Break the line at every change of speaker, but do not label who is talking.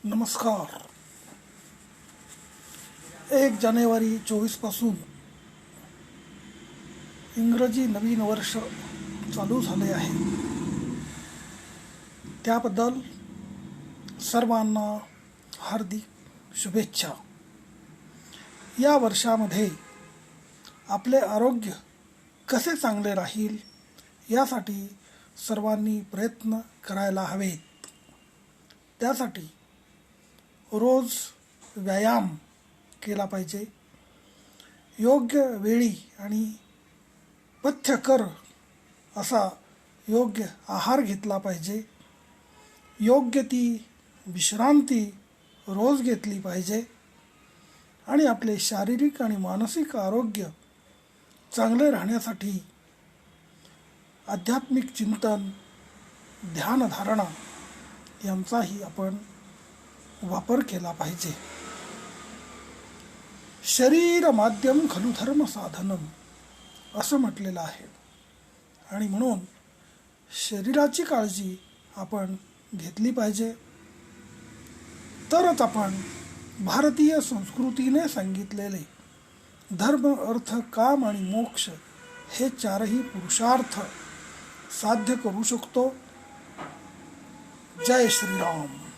नमस्कार. 1 जानेवारी 2024 पासून इंग्रजी नवीन वर्ष चालू झाले आहे. त्याबद्दल सर्वांना हार्दिक शुभेच्छा. या वर्षामध्ये आपले आरोग्य कसे चांगले राहील यासाठी सर्वांनी प्रयत्न करायला हवेत. त्यासाठी रोज व्यायाम केला पाहिजे, योग्य वेळी आणि पथ्यकर असा योग्य आहार घेतला पाहिजे, योग्य ती विश्रांती रोज घेतली पाहिजे आणि आपले शारीरिक आणि मानसिक आरोग्य चांगले राहण्यासाठी आध्यात्मिक चिंतन, ध्यानधारणा यांचाही आपण वापर केला पाहिजे. शरीर माध्यम खलु धर्म साधनम असं म्हटलेलं आहे आणि म्हणून शरीराची काळजी आपण घेतली पाहिजे. तरच आपण भारतीय संस्कृतीने सांगितलेले धर्म, अर्थ, काम आणि मोक्ष हे चारही पुरुषार्थ साध्य करू शकतो. जय श्रीराम.